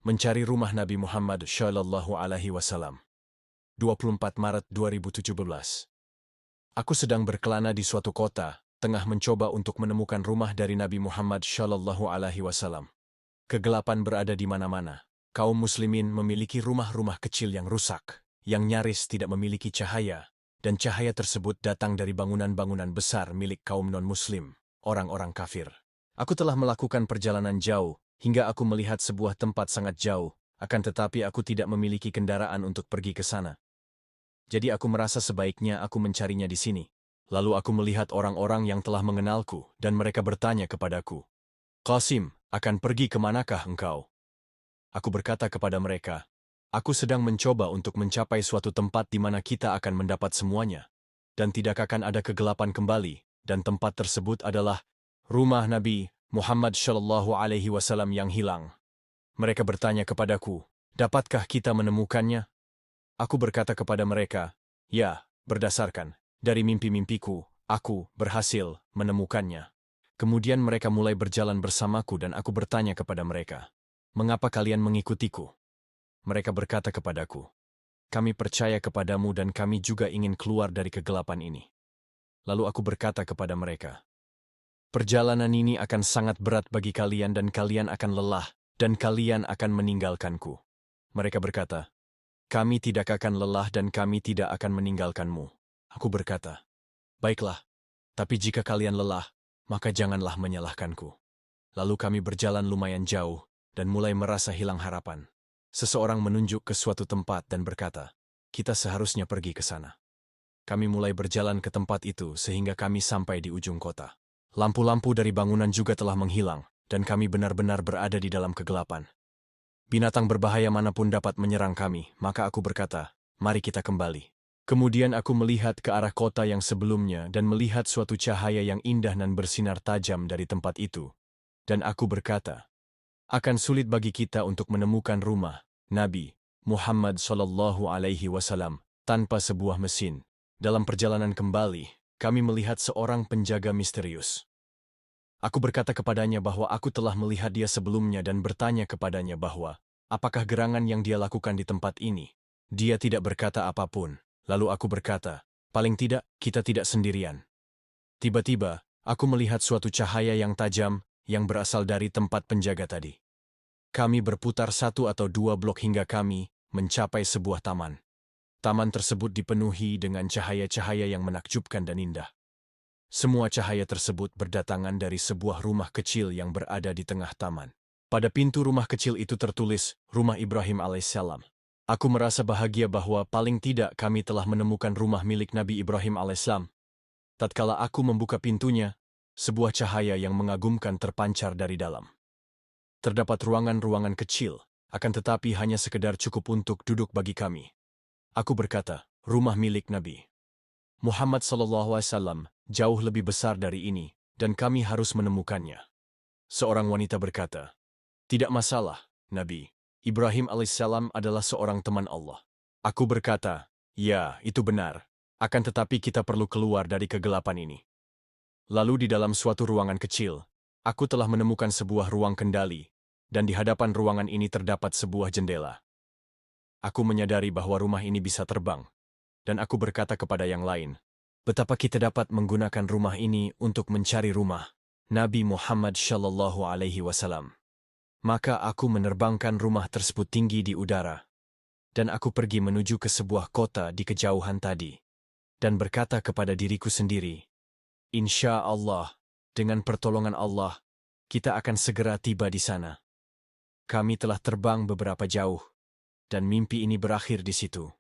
Mencari rumah Nabi Muhammad Shallallahu Alaihi Wasallam. 24 Maret 2017. Aku sedang berkelana di suatu kota, tengah mencoba untuk menemukan rumah dari Nabi Muhammad Shallallahu Alaihi Wasallam. Kegelapan berada di mana-mana. Kaum muslimin memiliki rumah-rumah kecil yang rusak, yang nyaris tidak memiliki cahaya, dan cahaya tersebut datang dari bangunan-bangunan besar milik kaum non-muslim, orang-orang kafir. Aku telah melakukan perjalanan jauh, hingga aku melihat sebuah tempat sangat jauh, akan tetapi aku tidak memiliki kendaraan untuk pergi ke sana. Jadi aku merasa sebaiknya aku mencarinya di sini. Lalu aku melihat orang-orang yang telah mengenalku, dan mereka bertanya kepadaku, "Qasim, akan pergi kemanakah engkau?" Aku berkata kepada mereka, "Aku sedang mencoba untuk mencapai suatu tempat di mana kita akan mendapat semuanya, dan tidak akan ada kegelapan kembali, dan tempat tersebut adalah rumah Nabi Muhammad Shallallahu Alaihi Wasallam yang hilang." Mereka bertanya kepadaku, "Dapatkah kita menemukannya?" Aku berkata kepada mereka, "Ya, berdasarkan dari mimpi-mimpiku, aku berhasil menemukannya." Kemudian mereka mulai berjalan bersamaku dan aku bertanya kepada mereka, "Mengapa kalian mengikutiku?" Mereka berkata kepadaku, "Kami percaya kepadamu dan kami juga ingin keluar dari kegelapan ini." Lalu aku berkata kepada mereka, "Perjalanan ini akan sangat berat bagi kalian dan kalian akan lelah, dan kalian akan meninggalkanku." Mereka berkata, "Kami tidak akan lelah dan kami tidak akan meninggalkanmu." Aku berkata, "Baiklah, tapi jika kalian lelah, maka janganlah menyalahkanku." Lalu kami berjalan lumayan jauh, dan mulai merasa hilang harapan. Seseorang menunjuk ke suatu tempat dan berkata, "Kita seharusnya pergi ke sana." Kami mulai berjalan ke tempat itu sehingga kami sampai di ujung kota. Lampu-lampu dari bangunan juga telah menghilang, dan kami benar-benar berada di dalam kegelapan. Binatang berbahaya manapun dapat menyerang kami, maka aku berkata, "Mari kita kembali." Kemudian aku melihat ke arah kota yang sebelumnya dan melihat suatu cahaya yang indah dan bersinar tajam dari tempat itu. Dan aku berkata, "Akan sulit bagi kita untuk menemukan rumah Nabi Muhammad Shallallahu Alaihi Wasallam tanpa sebuah mesin." Dalam perjalanan kembali, kami melihat seorang penjaga misterius. Aku berkata kepadanya bahwa aku telah melihat dia sebelumnya dan bertanya kepadanya bahwa, apakah gerangan yang dia lakukan di tempat ini? Dia tidak berkata apapun. Lalu aku berkata, "Paling tidak, kita tidak sendirian." Tiba-tiba, aku melihat suatu cahaya yang tajam yang berasal dari tempat penjaga tadi. Kami berputar 1 atau 2 blok hingga kami mencapai sebuah taman. Taman tersebut dipenuhi dengan cahaya-cahaya yang menakjubkan dan indah. Semua cahaya tersebut berdatangan dari sebuah rumah kecil yang berada di tengah taman. Pada pintu rumah kecil itu tertulis, "Rumah Ibrahim alaihissalam." Aku merasa bahagia bahwa paling tidak kami telah menemukan rumah milik Nabi Ibrahim alaihissalam. Tatkala aku membuka pintunya, sebuah cahaya yang mengagumkan terpancar dari dalam. Terdapat ruangan-ruangan kecil, akan tetapi hanya sekedar cukup untuk duduk bagi kami. Aku berkata, "Rumah milik Nabi Muhammad SAW jauh lebih besar dari ini, dan kami harus menemukannya." Seorang wanita berkata, "Tidak masalah, Nabi Ibrahim alaihissalam adalah seorang teman Allah." Aku berkata, "Ya, itu benar. Akan tetapi kita perlu keluar dari kegelapan ini." Lalu di dalam suatu ruangan kecil, aku telah menemukan sebuah ruang kendali, dan di hadapan ruangan ini terdapat sebuah jendela. Aku menyadari bahwa rumah ini bisa terbang, dan aku berkata kepada yang lain, "Betapa kita dapat menggunakan rumah ini untuk mencari rumah Nabi Muhammad Shallallahu Alaihi Wasallam." Maka aku menerbangkan rumah tersebut tinggi di udara, dan aku pergi menuju ke sebuah kota di kejauhan tadi, dan berkata kepada diriku sendiri, "Insya Allah, dengan pertolongan Allah, kita akan segera tiba di sana." Kami telah terbang beberapa jauh, dan mimpi ini berakhir di situ.